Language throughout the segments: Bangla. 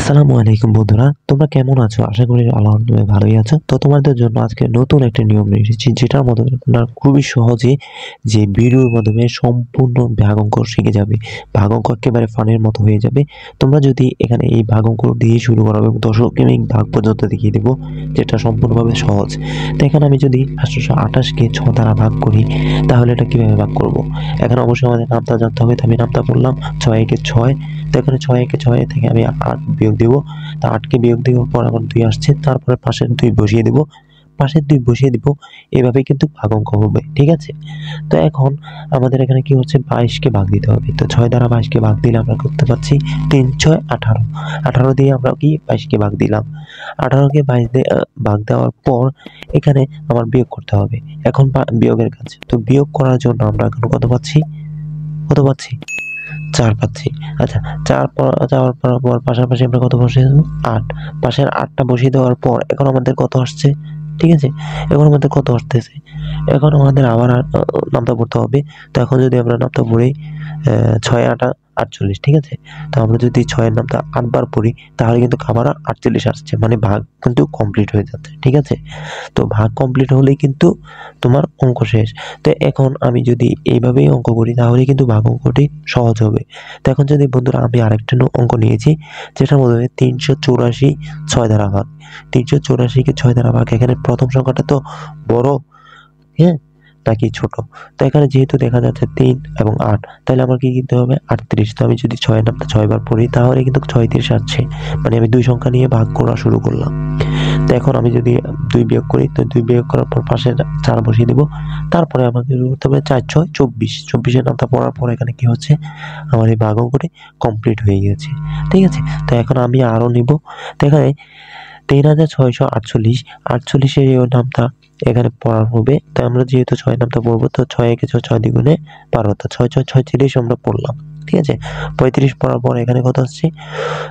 আসসালামু আলাইকুম বন্ধুরা, তোমরা কেমন আছো? আশা করি আলহামদুলিল্লাহ ভালোই আছো। তো তোমাদের জন্য আজকে নতুন একটা নিয়ম নিয়ে এসেছি, যেটার মাধ্যমে তোমরা খুবই সহজে যে ভিডিওর মাধ্যমে সম্পূর্ণ ভাগ অঙ্ক শিখে যাবে। ভাগ অঙ্ক একেবারে ফানের মতো হয়ে যাবে। তোমরা যদি এখানে এই ভাগ অঙ্ক দিয়ে শুরু করো এবং দশমিক ভাগ পর্যন্ত দেখিয়ে দেবো, যেটা সম্পূর্ণভাবে সহজ। তো এখানে আমি যদি 828কে 6 দ্বারা ভাগ করি, তাহলে এটা কিভাবে ভাগ করব? এখানে অবশ্যই আমাদের নামটা জানতে হবে। তো আমি নামটা বললাম 6 একে 6। তো এখানে 6 একে 6 থেকে আমি 8 বিয়োগ দেব। তো 8কে বিয়োগ দেওয়ার পর আমার 2 আসছে, তারপরে পাশের 2 বসিয়ে দেব। পাশের 2 বসিয়ে দিব। এভাবে কিন্তু ভাগ অঙ্ক হবে, ঠিক আছে? তো এখন আমাদের এখানে কি হচ্ছে, 22কে ভাগ দিতে হবে। তো 6 দ্বারা 22কে ভাগ দিলে আমরা করতে পারছি 3 6 18। 18 দিয়ে আমরা কি 22কে ভাগ দিলাম। 18কে 22 দিয়ে ভাগ দেওয়ার পর এখানে আমার বিয়োগ করতে হবে। এখন বিয়োগের কাজ। তো বিয়োগ করার জন্য আমরা এখন কত পাচ্ছি? 4 পাচ্ছি। আচ্ছা, 4 যাওয়ার পর পাশাপাশি আমরা কত বসিয়ে দেবো? 8। পাশের 8টা বসিয়ে দেওয়ার পর এখন আমাদের কত আসছে? ঠিক আছে? এখন আমাদের কত আসতেছে? এখন আমাদের আবার নামতা পড়তে হবে। তো এখন যদি আমরা নামতা পড়ি 6 8 48, ঠিক আছে? তো আমরা যদি 6 এর নামতা 8 বার পড়ি, তাহলে কিন্তু আবার 48 আসছে। মানে ভাগ কিন্তু কমপ্লিট হয়ে যাচ্ছে, ঠিক আছে? তো ভাগ কমপ্লিট হলেই কিন্তু তোমার অঙ্ক শেষ। তো এখন আমি যদি এইভাবেই অঙ্ক করি, তাহলে কিন্তু ভাগ অঙ্কটি সহজ হবে। তো এখন যদি বন্ধুরা আমি আরেকটা অঙ্ক নিয়েছি, যেটার মধ্যে 384 6 দ্বারা ভাগ। 384কে 6 দ্বারা ভাগ। এখানে প্রথম সংখ্যাটা তো বড়, হ্যাঁ, নাকি ছোট? তো এখানে যেহেতু দেখা যাচ্ছে 3 এবং 8, তাহলে আমার কি কিনতে হবে? 38। তো আমি যদি 6 এর নামটা 6 বার পড়ি, তাহলে কিন্তু 36 আসছে। মানে আমি 2 সংখ্যা নিয়ে ভাগ করা শুরু করলাম। তো এখন আমি যদি 2 বিয়োগ করি, তো 2 বিয়োগ করার পর পাশে 4 বসিয়ে দেব। তারপরে আমাকে করতে হবে 4 6 24। 24 এর নামটা পড়ার পর এখানে কি হচ্ছে, আমার এই ভাগ অঙ্কটি কমপ্লিট হয়ে গেছে, ঠিক আছে? তো এখন আমি আরো নিব। তো এখানে 3648, 48 এর এই নামটা এখানে পড়া হবে। তো আমরা যেহেতু 6 নামটা পড়বো, তো 6 একে 6 6 দ্বিগুণে 12, তো 6 6 36 আমরা পড়লাম, ঠিক আছে? 35 পড়ার পর এখানে কত আসছে?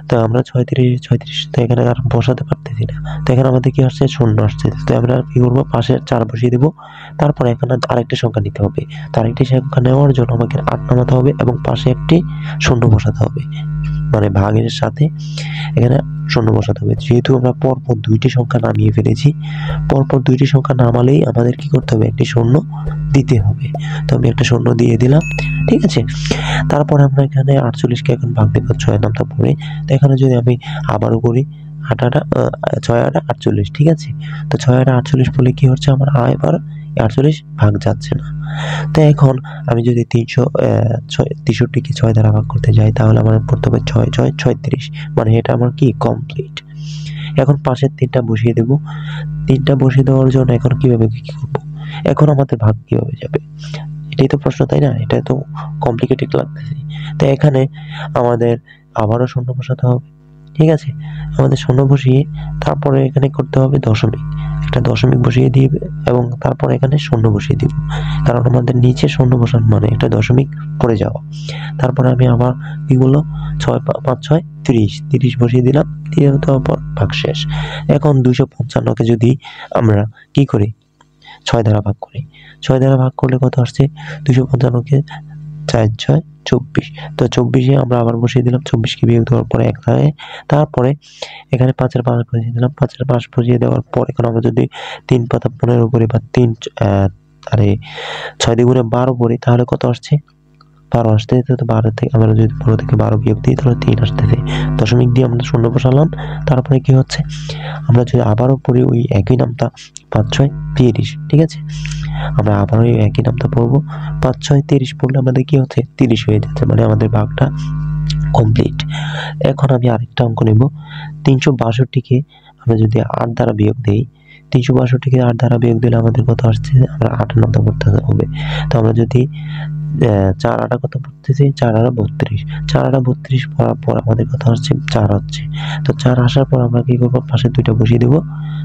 তো আমরা 36 তো এখানে আর বসাতে পারতেছি না। তো এখানে আমাদের কি আসছে? শূন্য আসছে। তো আমরা কি করবো? পাশে 4 বসিয়ে দেবো। তারপর এখানে আরেকটা সংখ্যা নিতে হবে। তো আরেকটি সংখ্যা নেওয়ার জন্য আমাকে 8 নামাতে হবে এবং পাশে একটি শূন্য বসাতে হবে। মানে ভাগের সাথে এখানে শূন্য বসাতে হবে। যেহেতু আমরা পরপর 2টি সংখ্যা নামিয়ে ফেলেছি, পরপর 2টি সংখ্যা নামালেই আমাদের কি করতে হবে? একটি শূন্য দিতে হবে। তো আমি একটা শূন্য দিয়ে দিলাম, ঠিক আছে? তারপরে আমরা এখানে 48কে এখন ভাগ দেবো 6 নামটা পড়ে। তো এখানে যদি আমি আবারও করি 8 8 6 8 48, ঠিক আছে? তো 6 8 48 বলে কি হচ্ছে, আমার এবার 48 ভাগ যাচ্ছে না। তো এখন আমি যদি 63কে 6 দ্বারা ভাগ করতে যাই, তাহলে আমার পড়তে হবে 6 6 36। মানে এটা আমার কি কমপ্লিট। এখন পাশের 3টা বসিয়ে দেব। 3টা বসিয়ে দেওয়ার জন্য এখন কিভাবে কি করব? এখন আমাদের ভাগ কিভাবে যাবে? এটাই তো প্রশ্ন, তাই না? এটা তো কমপ্লিকেটেড লাগতেছে। তো এখানে আমাদের আবারও শূন্য বসাতে হবে, ঠিক আছে? আমাদের শূন্য বসিয়ে তারপরে এখানে করতে হবে দশমিক। একটা দশমিক বসিয়ে দিবে এবং তারপর এখানে শূন্য বসিয়ে দিব। কারণ আমাদের নিচে শূন্য বসানো মানে একটা দশমিক পড়ে যাওয়া। তারপরে আমি আবার কি বললো, 6 5 6 30 30 বসিয়ে দিলাম। দিয়ে দেওয়ার পর ভাগ শেষ। এখন 255কে যদি আমরা কি করি, 6 দ্বারা ভাগ করি। 6 দ্বারা ভাগ করলে কত আসছে? 255কে 4 6 24। তো 24-এ আমরা আবার বসিয়ে দিলাম। 24কে বিয়োগ দেওয়ার পরে 1 থাকে। তারপরে এখানে 5 এর 5 বসিয়ে দিলাম। 5 এর 5 বসিয়ে দেওয়ার পর এখন আমরা যদি 3 পাতা 15 করি বা 6 দ্বিগুণে 12 করি, তাহলে কত আসছে? 12 আসতেছে। তো 12 থেকে আমরা যদি 15 থেকে 12 বিয়োগ দিই, তাহলে 3 আসতেছে। দশমিক দিয়ে আমরা শূন্য বসালাম। তারপরে কি হচ্ছে, আমরা যদি আবারও পড়ি ওই একই নামটা 5 6 30, ঠিক আছে? আমরা আবারও ওই একই নামটা পড়বো। 5 6 30 পড়লে আমাদের কি হচ্ছে? 30 হয়ে যাচ্ছে। মানে আমাদের ভাগটা কমপ্লিট। এখন আমি আরেকটা অঙ্ক নেব। 362কে আমরা যদি 8 দ্বারা বিয়োগ দেই, 362কে 8 দ্বারা বিয়োগ দিলে আমাদের কত আসছে? আমরা 8 এর নামটা করতে হবে। তো আমরা যদি 4 8 কত পড়তেছি? 4 8 32। 4 8 32 পড়ার পর আমাদের কত আসছে? 4 হচ্ছে। তো 4 আসার পর আমরা কি করবো? পাশে 2টা বসিয়ে দেব।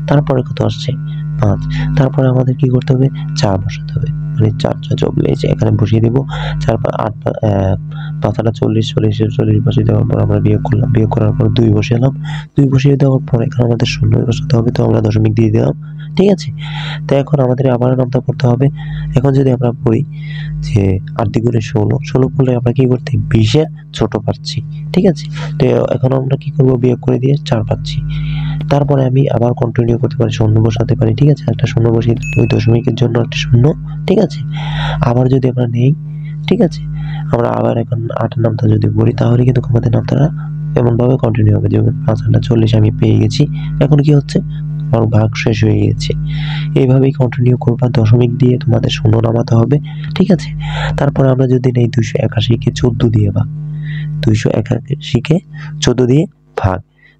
তারপরে কত আসছে? 5। তারপরে আমাদের কি করতে হবে? 4 বসাতে হবে। মানে 4 4 44 এখানে বসিয়ে দেব। 4 8 5 8 40 40 বসিয়ে দেওয়ার পর আমরা বিয়োগ করলাম। বিয়োগ করার পর 2 বসালাম। 2 বসিয়ে দেওয়ার পর এখানে আমাদের শূন্য বসাতে হবে। তো আমরা দশমিক দিয়ে দিলাম, ঠিক আছে। তো এখন আমাদের আবার নামতা করতে হবে। এখন যদি আমরা বলি যে 8 দ্বিগুণে 16 করলে আমরা কি করতে 20 এর ছোট পাচ্ছি, ঠিক আছে। তো এখন আমরা কি করব, বিয়োগ করে দিয়ে 4 পাচ্ছি। তারপরে আমি আবার কন্টিনিউ করতে পারি, শূন্য বসাতে পারি, ঠিক আছে। একটা শূন্য বসিয়ে ওই দশমিকের জন্য একটা শূন্য, ঠিক আছে। আবার যদি আমরা নেই, ঠিক আছে, আমরা আবার এখন 8 নামতা যদি বলি তাহলে কিন্তু আমাদের নামতাটা এমন ভাবে কন্টিনিউ হবে। যেমন 540 আমি পেয়ে গেছি। এখন কি হচ্ছে, আমার ভাগ শেষ হয়ে গেছে। এইভাবেই কন্টিনিউ করবা, দশমিক দিয়ে তোমাদের শূন্য নামাতে হবে, ঠিক আছে। তারপরে আমরা যদি নেই 281 কে 14 দিয়ে ভাগ, 281 কে 14 দিয়ে ভাগ,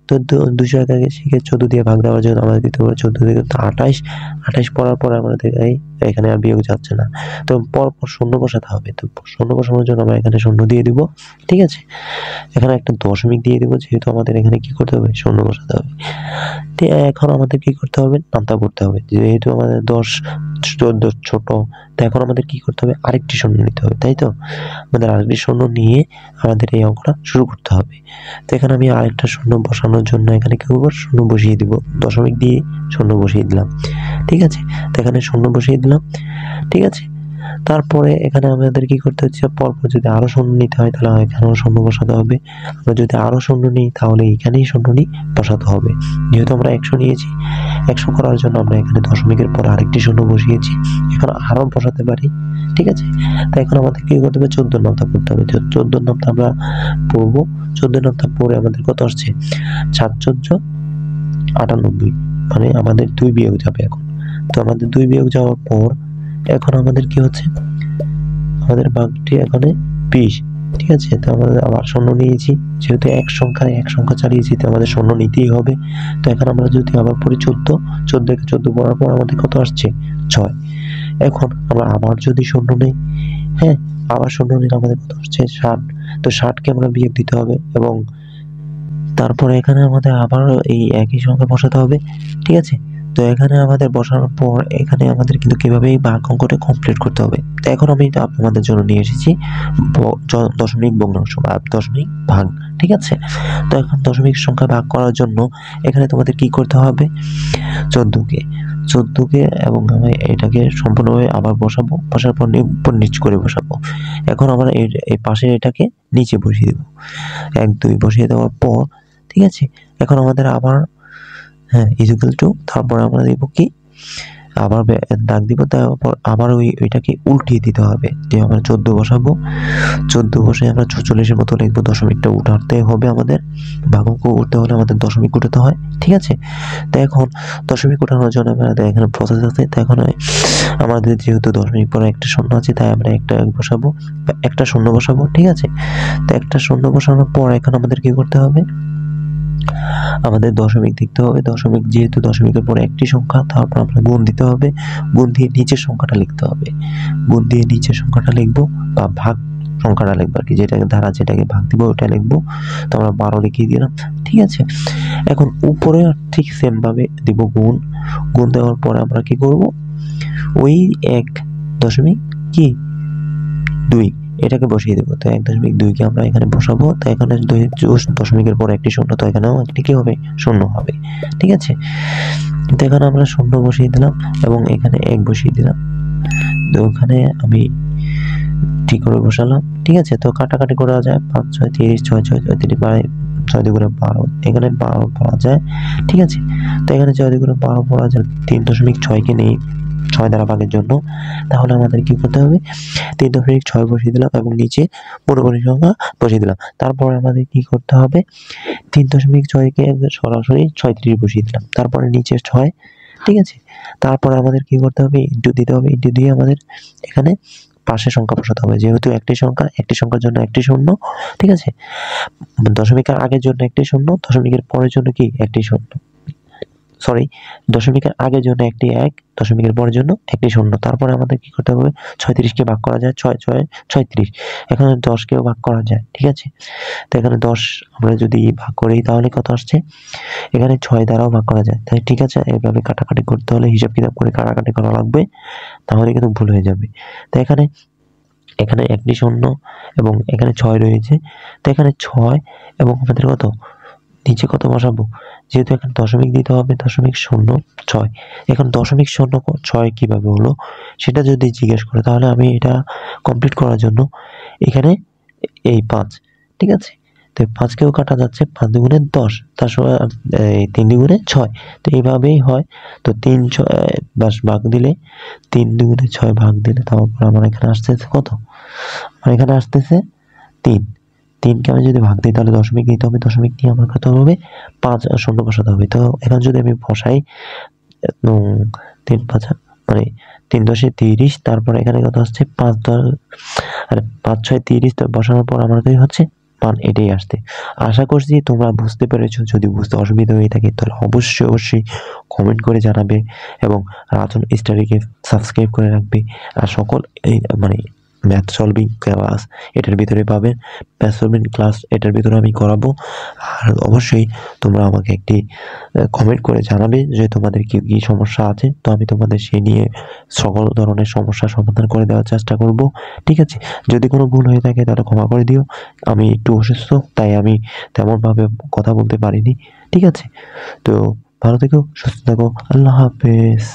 তো 281 কে 14 দিয়ে ভাগ দেওয়ার জন্য আমাদের দিতে হবে 14 থেকে 28 পড়ার পর আমাদের এখানে আর বিয়োগ যাচ্ছে না, তো পরপর শূন্য বসাতে হবে। তো শূন্য বসানোর জন্য আমরা এখানে শূন্য দিয়ে দিব, ঠিক আছে। এখানে একটা দশমিক দিয়ে দিব, যেহেতু আমাদের এখানে কি করতে হবে, শূন্য বসাতে হবে। তো এখন আমাদের কি করতে হবে, নামতা করতে হবে। যেহেতু আমাদের 10 14 ছোট, তো এখন আমাদের কি করতে হবে, আরেকটি শূন্য নিতে হবে, তাই তো। আমাদের আরেকটি শূন্য নিয়ে আমাদের এই অঙ্কটা শুরু করতে হবে। তো এখানে আমি আরেকটা শূন্য বসানোর জন্য এখানে কি করবো, শূন্য বসিয়ে দিব, দশমিক দিয়ে শূন্য বসিয়ে দিলাম, ঠিক আছে। তো এখানে শূন্য বসিয়ে দিলাম, ঠিক আছে। তারপরে এখানে আমাদের কি করতে হচ্ছে, পরপর যদি আরো শূন্য নিতে হয় তাহলে এখানেও শূন্য বসাতে হবে। আমরা যদি আরো শূন্য নিই তাহলে এখানেই শূন্য বসাতে হবে। যেহেতু আমরা 100 নিয়েছি, 100 করার জন্য আমরা এখানে দশমিকের পর আরেকটি শূন্য বসিয়েছি, এখন আরো বসাতে পারি, ঠিক আছে। তো এখন আমাদের কি করতে হবে, 14 নামতা করতে হবে। 14 নামতা আমরা পড়বো। 14 নামতা পড়ে আমাদের কত আসছে, 7 14 98, মানে আমাদের 2 বিয়োগ যাবে এখন। তো আমাদের 2 বিয়োগ যাওয়ার পর এখন আমাদের কি হচ্ছে, আমাদের ভাগটি এখানে 20, ঠিক আছে। তো আমাদের আবার শূন্য নিয়েছি, যেহেতু এক সংখ্যা চালিয়েছি, তো আমাদের শূন্য নিতেই হবে। তো এখন আমরা যদি আবার পড়ি 14 কে 14 পড়ার পর আমাদের কত আসছে, 6। এখন আমরা আবার যদি শূন্য নেই, হ্যাঁ, আবার শূন্য নিলে আমাদের কত আসছে, 60। তো 60 কে আমরা বিয়োগ দিতে হবে এবং তারপরে এখানে আমাদের আবার এই একই সংখ্যা বসাতে হবে, ঠিক আছে। তো এখানে আমাদের বসানোর পর এখানে আমাদের কিন্তু কিভাবে এই ভাগ অঙ্কটা কমপ্লিট করতে হবে। তো এখন আমি আপনাদের জন্য নিয়ে এসেছি দশমিক ভগ্নাংশ বা দশমিক ভাগ, ঠিক আছে। তো এখন দশমিক সংখ্যা ভাগ করার জন্য এখানে তোমাদের কি করতে হবে, 14কে এবং আমি এটাকে সম্পূর্ণভাবে আবার বসার পর উপর নিচ করে বসাবো। এখন আমরা এই পাশে এটাকে নিচে বসিয়ে দেবো, 1 2 বসিয়ে দেওয়ার পর, ঠিক আছে। এখন আমাদের আবার ইকুয়াল টু, তারপর আমরা দেব কি, আবার দাগ দিব, তারপর আবার ওইটাকে উল্টিয়ে দিতে হবে। যে আমরা 14 বসাবো, 14 বসে আমরা 46-এর মতো লিখবো। দশমিকটা উঠাতে হবে আমাদের, ভাগ অঙ্ক উঠতে হলে আমাদের দশমিক উঠাতে হয়, ঠিক আছে। তো এখন দশমিক উঠানোর জন্য আমাদের এখানে প্রসেস আছে। তো এখন আমাদের যেহেতু দশমিক পরে একটা শূন্য আছে, তাই আমরা একটা শূন্য বসাবো, ঠিক আছে। তো একটা শূন্য বসানোর পর এখন আমাদের কি করতে হবে, আমাদের দশমিক দেখতে হবে। দশমিক, যেহেতু দশমিকের পরে একটি সংখ্যা, তারপর আমরা গুণ দিতে হবে, গুণ দিয়ে নিচের সংখ্যাটা লিখতে হবে। গুণ দিয়ে নিচের সংখ্যাটা লিখবো বা ভাগ সংখ্যাটা লিখবো আর কি, যেটাকে ভাগ দিব ওটা লিখবো। তো আমরা 12 লিখিয়ে দিলাম, ঠিক আছে। এখন উপরে ঠিক সেম ভাবে দিব গুণ দেওয়ার পরে আমরা কি করব, ওই 1.2 এটাকে বসিয়ে দেবো। তো 1.2 কে আমরা এখানে বসাবো। তো এখানে দশমিকের পর একটি শূন্য, তো এখানেও একটি কি হবে, শূন্য হবে, ঠিক আছে। তো এখানে আমরা শূন্য বসিয়ে দিলাম এবং এখানে 1 বসিয়ে দিলাম। তো ওখানে আমি ঠিক করে বসালাম, ঠিক আছে। তো কাটাকাটি করা যায়, 5 6 30, 6 6 34, 6 2 12, এখানে 12 পড়া যায়, ঠিক আছে। তো এখানে 6 2 12 পড়া যায়, 3.6 কে নেই 6 দ্বারা ভাগের জন্য, তাহলে আমাদের কি করতে হবে, 3.6 বসিয়ে দিলাম এবং নিচে পূর্ণবর্তী সংখ্যা বসিয়ে দিলাম। তারপরে আমাদের কি করতে হবে, 3.6 কে সরাসরি 36 বসিয়ে দিলাম, তারপরে নিচে 6, ঠিক আছে। তারপরে আমাদের কি করতে হবে, ইনটু দিতে হবে, ইনটু দিয়ে আমাদের এখানে পাশে সংখ্যা বসাতে হবে। যেহেতু একটি সংখ্যার জন্য একটি শূন্য, ঠিক আছে। দশমিকের আগের জন্য একটি শূন্য, দশমিকের পরের জন্য কি একটি শূন্য, দশমিকের আগের জন্য একটি 1, দশমিকের পরের জন্য একটি শূন্য। তারপরে আমাদের কি করতে হবে, 36 কে ভাগ করা যায়, 6 6 36, এখানে 10 কেও ভাগ করা যায়, ঠিক আছে। তো এখানে 10 আমরা যদি ভাগ করি তাহলে কত আসছে, এখানে 6 দ্বারাও ভাগ করা যায়, তাই ঠিক আছে। এইভাবে কাটাকাটি করতে হলে হিসাব কিতাব করে কাটাকাটি করা লাগবে, তাহলে কিন্তু ভুল হয়ে যাবে। তো এখানে একটি শূন্য এবং এখানে 6 রয়েছে। তো এখানে 6 এবং আমাদের কত, নিচে কত বসাবো, যেহেতু এখানে দশমিক দিতে হবে, 0.06। এখন 0.06 কিভাবে হলো সেটা যদি জিজ্ঞেস করে, তাহলে আমি এটা কমপ্লিট করার জন্য এখানে এই 5, ঠিক আছে? তো 5 কেও কাটা যাচ্ছে, 5 দুগুণে 10, তার সময় 3 দুগুণে 6। তো এইভাবেই হয়। তো 3 ভাগ দিলে, 3 দুগুণে 6 ভাগ দিলে, তারপর আমার এখানে আসতেছে কত? আমার এখানে আসতেছে 3। 3কে আমি যদি ভাগ দিই তাহলে দশমিক দিতে হবে, দশমিক দিয়ে আমার কত হবে? 5 আর শূন্য বসাতে হবে। তো এখন যদি আমি বসাই 3 5 মানে 3 10 30, তারপর এখানে কত আসছে? 5 10 আর 5 6 30। তো বসানোর পর আমার কি হচ্ছে? মান এটাই আসছে। আশা করছি তোমরা বুঝতে পেরেছো। যদি বুঝতে অসুবিধা হয়ে থাকে তাহলে অবশ্যই কমেন্ট করে জানাবে এবং রাজন স্টাডিকে সাবস্ক্রাইব করে রাখবে। আর সকল এই মানে ম্যাথ সলভিং ক্লাস এটার ভিতরে পাবেন, ম্যাথ সলভিং ক্লাস এটার ভিতরে আমি করাবো। আর অবশ্যই তোমরা আমাকে একটি কমেন্ট করে জানাবে যে তোমাদের কি কি সমস্যা আছে। তো আমি তোমাদের সেই নিয়ে সকল ধরনের সমস্যার সমাধান করে দেওয়ার চেষ্টা করব, ঠিক আছে? যদি কোনো ভুল হয়ে থাকে তাহলে ক্ষমা করে দিও। আমি একটু অসুস্থ, তাই আমি তেমনভাবে কথা বলতে পারিনি, ঠিক আছে? তো ভালো থেকো, সুস্থ থাকো, আল্লাহ হাফেজ।